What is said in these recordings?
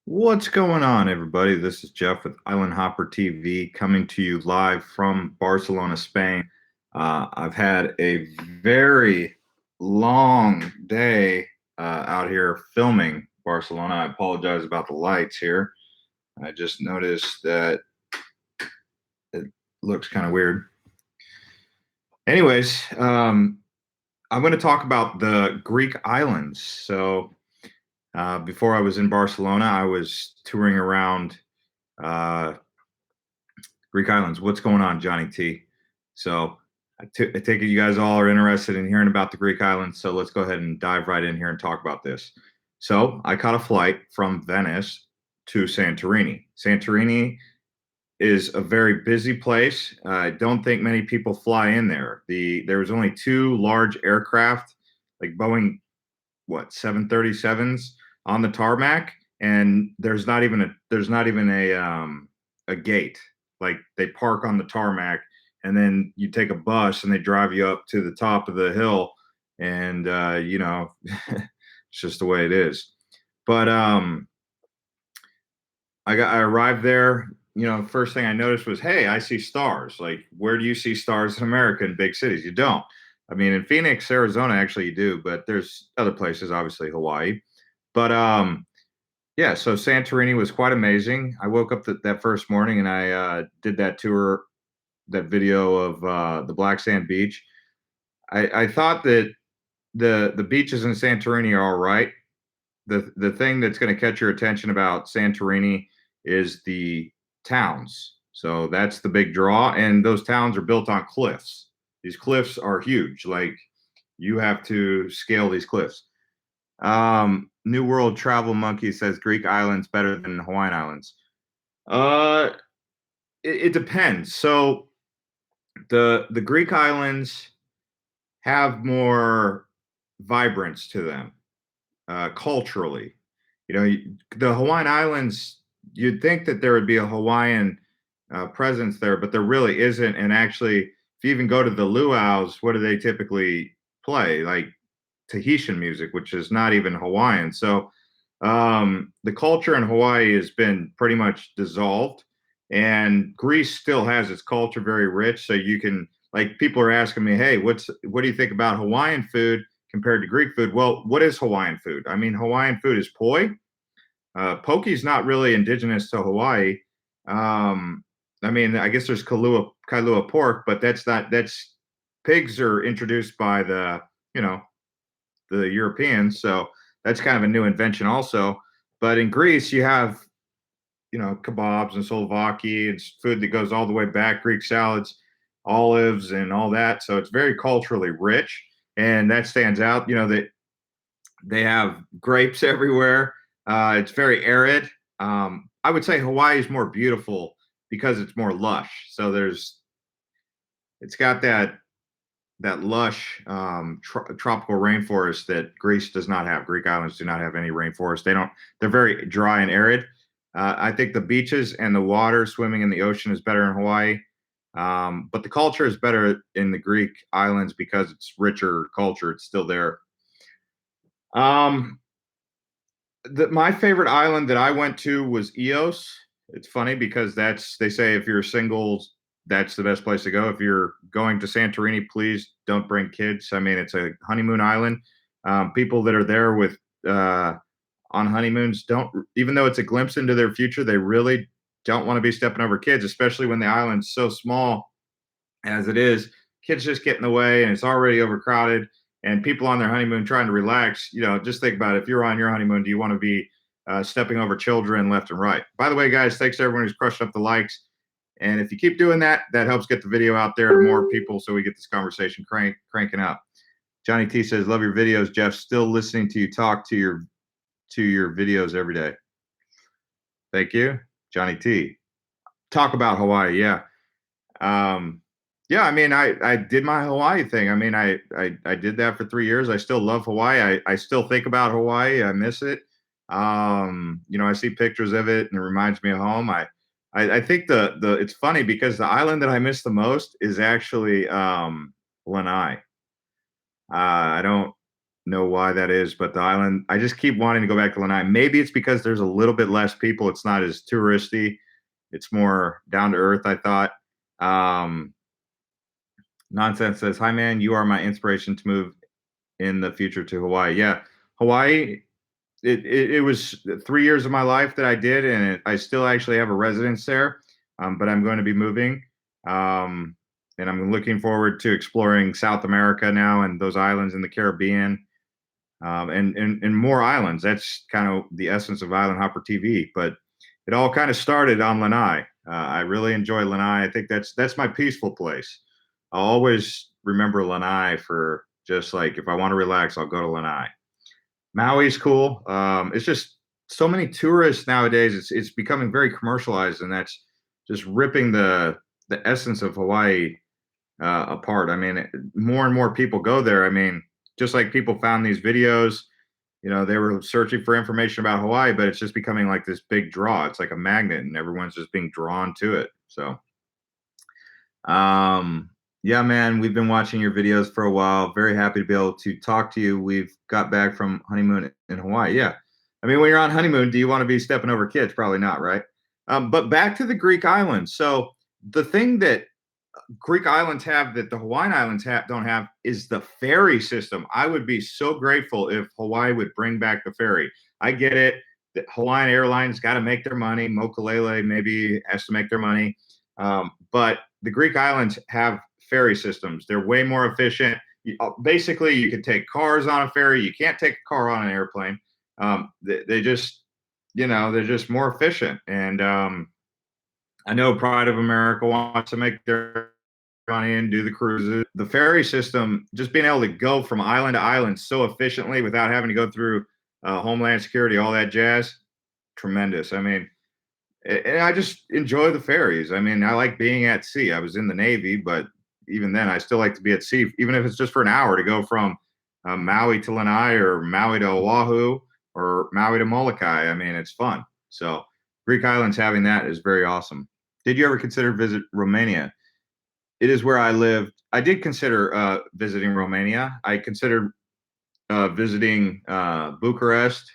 What's going on, everybody? This is Jeff with Island Hopper TV coming to you live from Barcelona, Spain. I've had a very long day out here filming Barcelona. I apologize about the lights here. I just noticed that it looks kind of weird. Anyways, I'm going to talk about the Greek islands. Before I was in Barcelona, I was touring around uh, Greek islands. What's going on, Johnny T? So I take it you guys all are interested in hearing about the Greek islands. So let's go ahead and dive right in here and talk about this. So I caught a flight from Venice to Santorini. Santorini is a very busy place. I don't think many people fly in there. There was only two large aircraft, like Boeing, what, 737s on the tarmac, and there's not even a gate. Like they park on the tarmac, and then you take a bus and they drive you up to the top of the hill, and it's just the way it is. But I arrived there. First thing I noticed was, hey, I see stars. Like, where do you see stars in America in big cities? You don't. I mean, in Phoenix, Arizona, actually you do, but there's other places, obviously Hawaii. But yeah, so Santorini was quite amazing. I woke up that first morning and I did that tour, that video of the Black Sand Beach. I thought that the beaches in Santorini are all right. The thing that's going to catch your attention about Santorini is the towns. So that's the big draw, and those towns are built on cliffs. These cliffs are huge. Like you have to scale these cliffs. New World Travel Monkey says Greek islands better than Hawaiian islands. Uh, it depends. So the Greek islands have more vibrance to them culturally. The Hawaiian Islands, you'd think that there would be a Hawaiian presence there, but there really isn't. And actually, if you even go to the luau's, what do they typically play? Like Tahitian music, which is not even Hawaiian. So the culture in Hawaii has been pretty much dissolved, and Greece still has its culture very rich. So you can, like, people are asking me, hey, what do you think about Hawaiian food compared to Greek food? Well, what is Hawaiian food? I mean, Hawaiian food is poi. Poke is not really indigenous to Hawaii. I mean, I guess there's Kailua pork, but that's pigs are introduced by you know, the Europeans. So that's kind of a new invention also. But in Greece, you have, kebabs and souvlaki and food that goes all the way back, Greek salads, olives, and all that. So it's very culturally rich. And that stands out. That they have grapes everywhere. It's very arid. I would say Hawaii is more beautiful because it's more lush. So it's got that lush tropical rainforest that Greece does not have. Greek islands do not have any rainforest. They're very dry and arid. I think the beaches and the water, swimming in the ocean, is better in Hawaii. But the culture is better in the Greek islands because it's richer culture. It's still there. Um, my favorite island that I went to was Eos. It's funny because they say if you're single, that's the best place to go. If you're going to Santorini, please don't bring kids. I mean, it's a honeymoon island. People that are there with on honeymoons don't, even though it's a glimpse into their future, they really don't want to be stepping over kids, especially when the island's so small as it is. Kids just get in the way, and it's already overcrowded. And people on their honeymoon trying to relax, just think about it. If you're on your honeymoon, do you want to be stepping over children left and right? By the way, guys, thanks to everyone who's crushing up the likes. And if you keep doing that, that helps get the video out there to more people so we get this conversation cranking up. Johnny T says, love your videos, Jeff. Still listening to you talk to your videos every day. Thank you, Johnny T. Talk about Hawaii, yeah. Yeah, I mean, I did my Hawaii thing. I mean, I did that for 3 years. I still love Hawaii. I still think about Hawaii. I miss it. I see pictures of it and it reminds me of home. I think the it's funny because the island that I miss the most is actually Lanai. I don't. know why that is, but the island, I just keep wanting to go back to Lanai. Maybe it's because there's a little bit less people. It's not as touristy. It's more down to earth, I thought. Um, Nonsense says, "Hi, man. You are my inspiration to move in the future to Hawaii." Yeah, Hawaii. It was 3 years of my life that I did, and I still actually have a residence there. But I'm going to be moving, um, and I'm looking forward to exploring South America now and those islands in the Caribbean, and more islands. That's kind of the essence of Island Hopper TV. But it all kind of started on Lanai. I really enjoy Lanai. I think that's my peaceful place. I'll always remember Lanai for just like if I want to relax, I'll go to Lanai. Maui's cool. It's just so many tourists nowadays. It's becoming very commercialized, and that's just ripping the essence of Hawaii apart. I mean, more and more people go there. I mean, just like people found these videos, they were searching for information about Hawaii, but it's just becoming like this big draw. It's like a magnet, and everyone's just being drawn to it. So, um, yeah, man, we've been watching your videos for a while. Very happy to be able to talk to you. We've got back from honeymoon in Hawaii. Yeah. I mean, when you're on honeymoon, do you want to be stepping over kids? Probably not, right? But back to the Greek islands. So the thing that Greek islands have that the Hawaiian islands don't have is the ferry system. I would be so grateful if Hawaii would bring back the ferry. I get it that Hawaiian Airlines got to make their money. Mokulele maybe has to make their money. But the Greek islands have ferry systems. They're way more efficient. Basically, you can take cars on a ferry. You can't take a car on an airplane. They just, they're just more efficient. And I know Pride of America wants to make their money and do the cruises. The ferry system, just being able to go from island to island so efficiently without having to go through Homeland Security, all that jazz, tremendous. I mean, and I just enjoy the ferries. I mean, I like being at sea. I was in the Navy, but even then, I still like to be at sea, even if it's just for an hour to go from Maui to Lanai or Maui to Oahu or Maui to Molokai. I mean, it's fun. So, Greek Islands having that is very awesome. Did you ever consider visit Romania? It is where I lived. I did consider visiting Romania. I considered visiting Bucharest,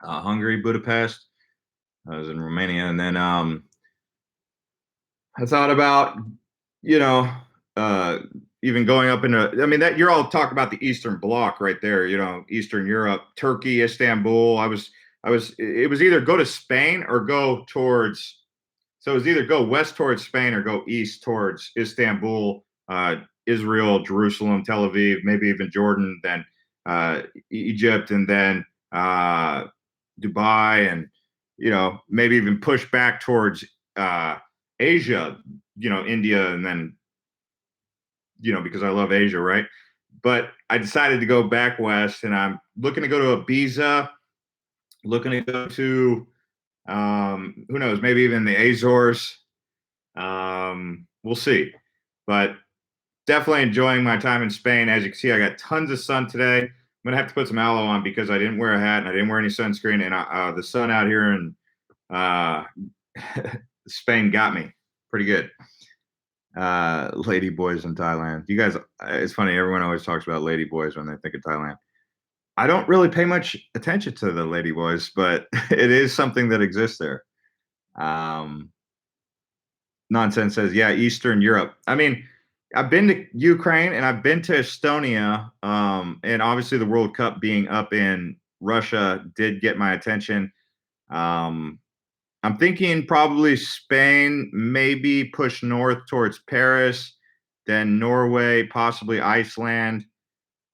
Hungary, Budapest. I was in Romania, and then I thought about, you know, uh, even going up into. I mean, that you're all talking about the Eastern Bloc right there. Eastern Europe, Turkey, Istanbul. I was. It was either go to Spain or go towards. So it was either go west towards Spain or go east towards Istanbul, Israel, Jerusalem, Tel Aviv, maybe even Jordan, then Egypt, and then Dubai, and maybe even push back towards Asia, India, and then because I love Asia, right? But I decided to go back west, and I'm looking to go to Ibiza, looking to go to who knows, maybe even the Azores. We'll see, but definitely enjoying my time in Spain. As you can see, I got tons of sun today. I'm gonna have to put some aloe on because I didn't wear a hat and I didn't wear any sunscreen, and the sun out here in uh, Spain got me pretty good. Lady boys in Thailand. You guys, it's funny. Everyone always talks about lady boys when they think of Thailand. I don't really pay much attention to the lady boys, but it is something that exists there. Um, Nonsense says, yeah, Eastern Europe. I mean, I've been to Ukraine and I've been to Estonia. And obviously, the World Cup being up in Russia did get my attention. Um, I'm thinking probably Spain, maybe push north towards Paris, then Norway, possibly Iceland,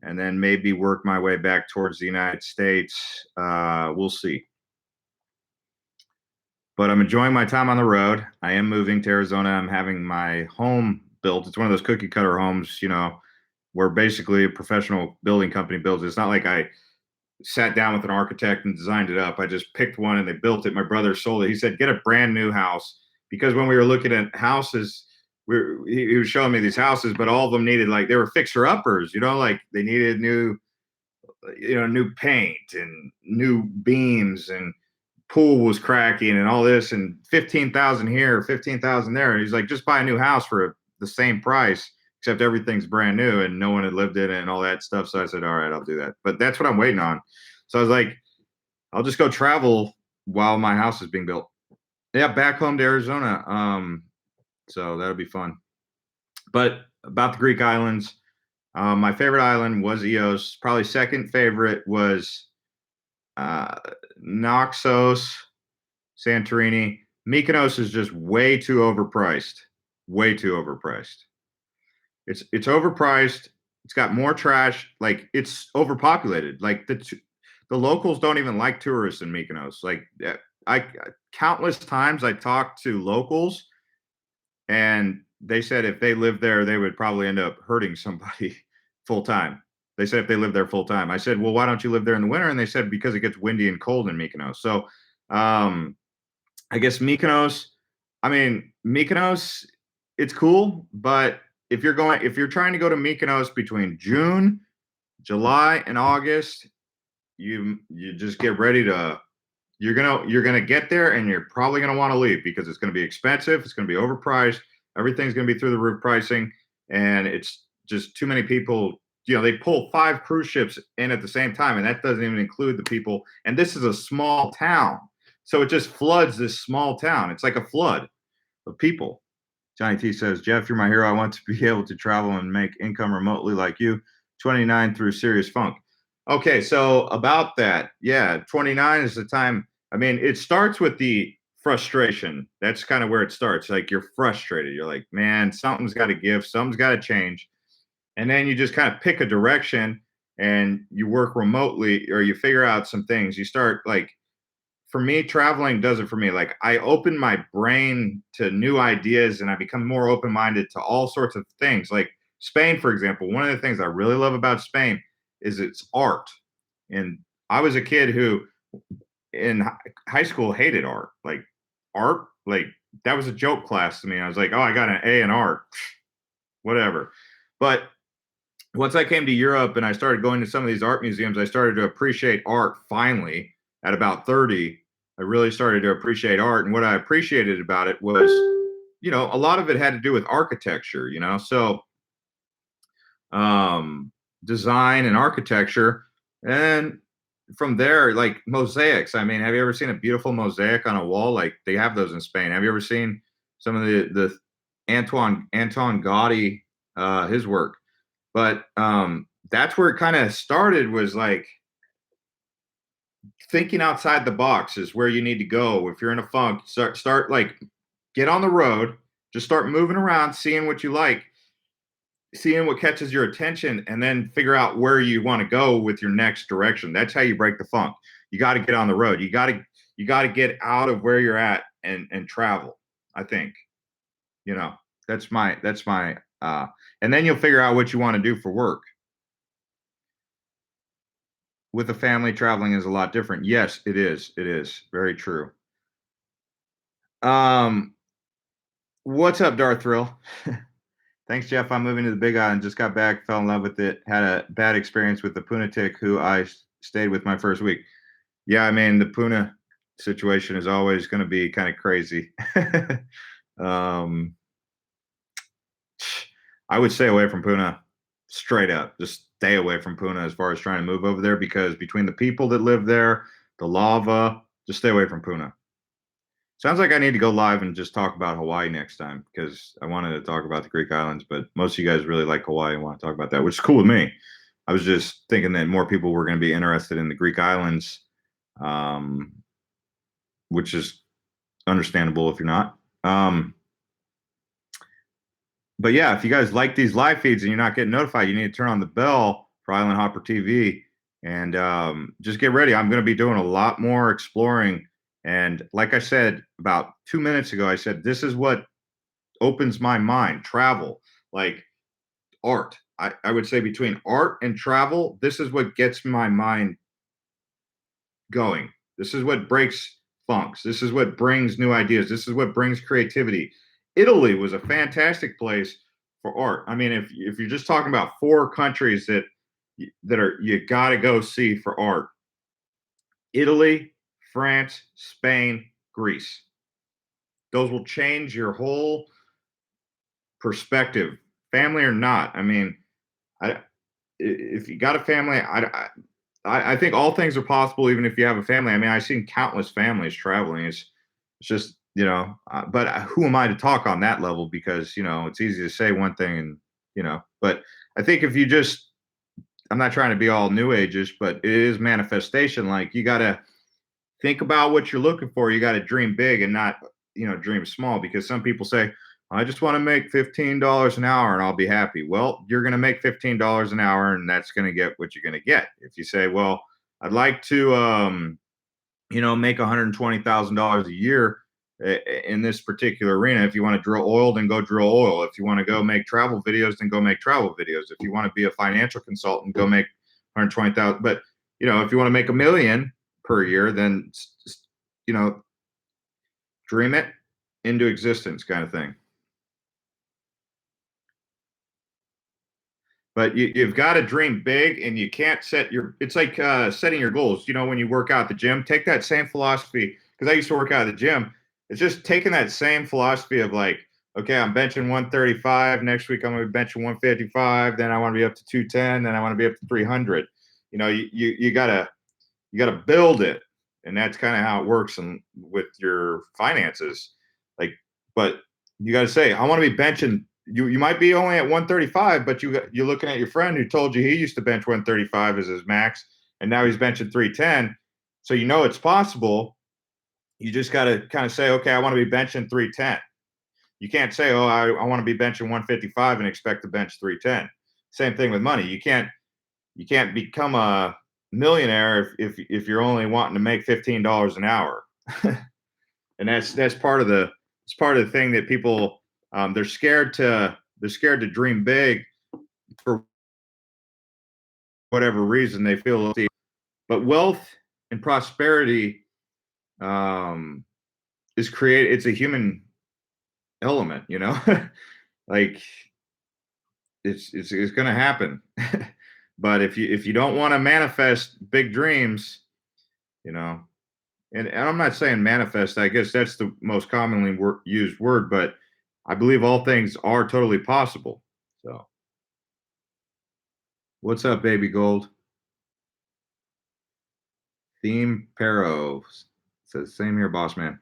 and then maybe work my way back towards the United States. We'll see. But I'm enjoying my time on the road. I am moving to Arizona. I'm having my home built. It's one of those cookie cutter homes, where basically a professional building company builds it. It's not like I sat down with an architect and designed it up. I just picked one and they built it. My brother sold it. He said, get a brand new house. Because when we were looking at houses, he was showing me these houses, but all of them needed, like, they were fixer uppers, like they needed new paint and new beams, and pool was cracking and all this, and 15,000 here, 15,000 there. And he's like, just buy a new house for the same price except everything's brand new and no one had lived in it and all that stuff. So I said, all right, I'll do that. But that's what I'm waiting on. So I was like, I'll just go travel while my house is being built. Yeah, back home to Arizona. So that'll be fun. But about the Greek islands, my favorite island was Eos. Probably second favorite was uh, Naxos, Santorini. Mykonos is just way too overpriced. Way too overpriced. It's overpriced. It's got more trash. Like it's overpopulated. Like the locals don't even like tourists in Mykonos. Like I countless times I talked to locals and they said if they lived there, they would probably end up hurting somebody full time. They said if they lived there full time. I said, well, why don't you live there in the winter? And they said because it gets windy and cold in Mykonos. So I guess Mykonos. I mean, Mykonos, it's cool, but if you're trying to go to Mykonos between June, July, and August, you just get ready to you're gonna get there and you're probably gonna want to leave because it's gonna be expensive, it's gonna be overpriced, everything's gonna be through the roof pricing, and it's just too many people. They pull 5 cruise ships in at the same time, and that doesn't even include the people. And this is a small town, so it just floods this small town. It's like a flood of people. Johnny T says, Jeff, you're my hero. I want to be able to travel and make income remotely like you. 29 through Serious Funk. Okay, so about that, yeah, 29 is the time. I mean, it starts with the frustration. That's kind of where it starts. Like you're frustrated. You're like, man, something's got to give, something's got to change. And then you just kind of pick a direction and you work remotely or you figure out some things. You start like, for me, traveling does it for me. Like I open my brain to new ideas and I become more open minded to all sorts of things. Like Spain, for example, one of the things I really love about Spain is its art. And I was a kid who in high school hated art. Like art, like that was a joke class to me. I was like, oh, I got an A in art, whatever. But once I came to Europe and I started going to some of these art museums, I started to appreciate art finally at about 30. I really started to appreciate art. And what I appreciated about it was, a lot of it had to do with architecture. So design and architecture. And from there, like mosaics. I mean, have you ever seen a beautiful mosaic on a wall? Like they have those in Spain. Have you ever seen some of the Anton Gaudi, his work? But that's where it kind of started, was like thinking outside the box is where you need to go. If you're in a funk, start like get on the road, just start moving around, seeing what you like, seeing what catches your attention, and then figure out where you want to go with your next direction. That's how you break the funk. You got to get on the road. You got to get out of where you're at and travel. I think, that's my and then you'll figure out what you want to do for work. With a family, traveling is a lot different. Yes, it is. It is very true. Um, what's up, Darth Thrill? Thanks, Jeff. I'm moving to the Big Island. Just got back, fell in love with it. Had a bad experience with the Punatic, who I stayed with my first week. Yeah, I mean the Puna situation is always going to be kind of crazy. um, I would stay away from Puna straight up. Just stay away from Puna as far as trying to move over there, because between the people that live there, the lava, just stay away from Puna. Sounds like I need to go live and just talk about Hawaii next time, because I wanted to talk about the Greek islands, but most of you guys really like Hawaii and want to talk about that, which is cool with me. I was just thinking that more people were going to be interested in the Greek islands, um, which is understandable if you're not. But yeah, if you guys like these live feeds and you're not getting notified, you need to turn on the bell for Island Hopper TV and just get ready. I'm going to be doing a lot more exploring. And like I said about 2 minutes ago, I said, this is what opens my mind: travel, like art. I would say between art and travel, this is what gets my mind going. This is what breaks funks. This is what brings new ideas. This is what brings creativity. Italy was a fantastic place for art. I mean, if you're just talking about 4 countries that are you got to go see for art: Italy, France, Spain, Greece. Those will change your whole perspective family or not. I mean, if you got a family, I think all things are possible even if you have a family. I mean, I've seen countless families traveling. It's just, but who am I to talk on that level? Because, it's easy to say one thing and, but I think if you just, I'm not trying to be all new ages, but it is manifestation. Like you got to think about what you're looking for. You got to dream big and not, dream small, because some people say, I just want to make $15 an hour and I'll be happy. Well, you're going to make $15 an hour and that's going to get what you're going to get. If you say, well, I'd like to, make $120,000 a year in this particular arena. If you want to drill oil, then go drill oil. If you want to go make travel videos, then go make travel videos. If you want to be a financial consultant, go make 120,000. But, if you want to make $1 million per year, then, you know, dream it into existence kind of thing. But you've got to dream big, and you can't it's like setting your goals. When you work out at the gym, take that same philosophy, because I used to work out at the gym. It's just taking that same philosophy of like, okay, I'm benching 135. Next week, I'm going to be benching 155. Then I want to be up to 210. Then I want to be up to 300. You gotta build it, and that's kind of how it works with your finances. Like, but you got to say, I want to be benching. You might be only at 135, but you're looking at your friend who told you he used to bench 135 as his max, and now he's benching 310. So it's possible. You just got to kind of say, okay, I want to be benching 310. You can't say, oh, I want to be benching 155 and expect to bench 310. Same thing with money. You can't become a millionaire if you're only wanting to make $15 an hour. And that's part of the thing that people, they're scared to dream big for whatever reason. They feel, but wealth and prosperity it's a human element, like it's going to happen. But if you don't want to manifest big dreams, and I'm not saying manifest, I guess that's the most commonly used word, but I believe all things are totally possible. So, what's up, baby gold? Theme Paros says, same here, boss man.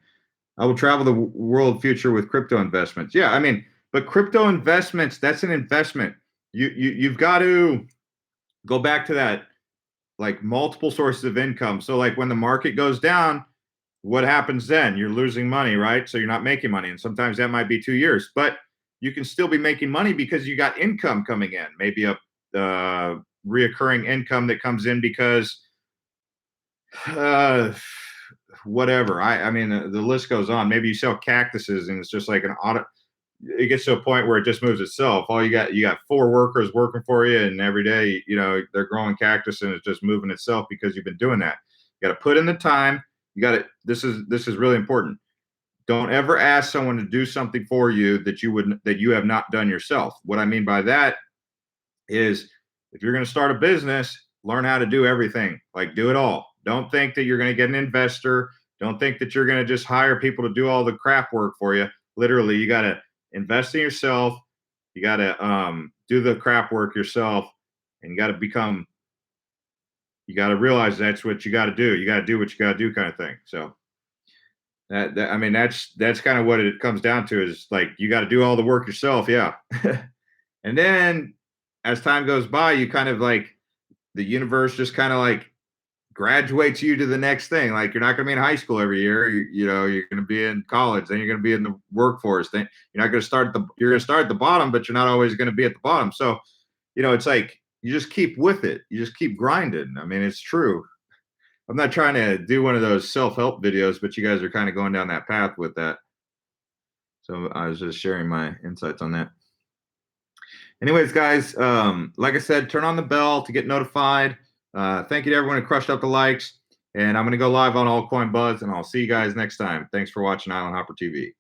I will travel the world future with crypto investments. Yeah, I mean, but crypto investments, that's an investment. You've got to go back to that, like multiple sources of income. So like when the market goes down, what happens then? You're losing money, right? So you're not making money. And sometimes that might be 2 years, but you can still be making money because you got income coming in, maybe a reoccurring income that comes in because whatever. I mean, the list goes on. Maybe you sell cactuses and it's just like an audit. It gets to a point where it just moves itself. You got 4 workers working for you, and every day, they're growing cactus and it's just moving itself because you've been doing that. You got to put in the time. This is really important. Don't ever ask someone to do something for you that you have not done yourself. What I mean by that is, if you're going to start a business, learn how to do everything. Like, do it all. Don't think that you're going to get an investor. Don't think that you're going to just hire people to do all the crap work for you. Literally, you got to invest in yourself. You got to do the crap work yourself, and you got to realize that's what you got to do. You got to do what you got to do, kind of thing. So I mean, that's kind of what it comes down to, is like, you got to do all the work yourself. Yeah. And then as time goes by, you kind of like, the universe just kind of like graduates you to the next thing. Like, you're not going to be in high school every year. You're going to be in college, then you're going to be in the workforce. Then you're not going to you're going to start at the bottom, but you're not always going to be at the bottom. So, it's like, you just keep with it. You just keep grinding. I mean, it's true. I'm not trying to do one of those self-help videos, but you guys are kind of going down that path with that. So I was just sharing my insights on that. Anyways, guys, like I said, turn on the bell to get notified. Thank you to everyone who crushed up the likes. And I'm going to go live on Altcoin Buzz, and I'll see you guys next time. Thanks for watching Island Hopper TV.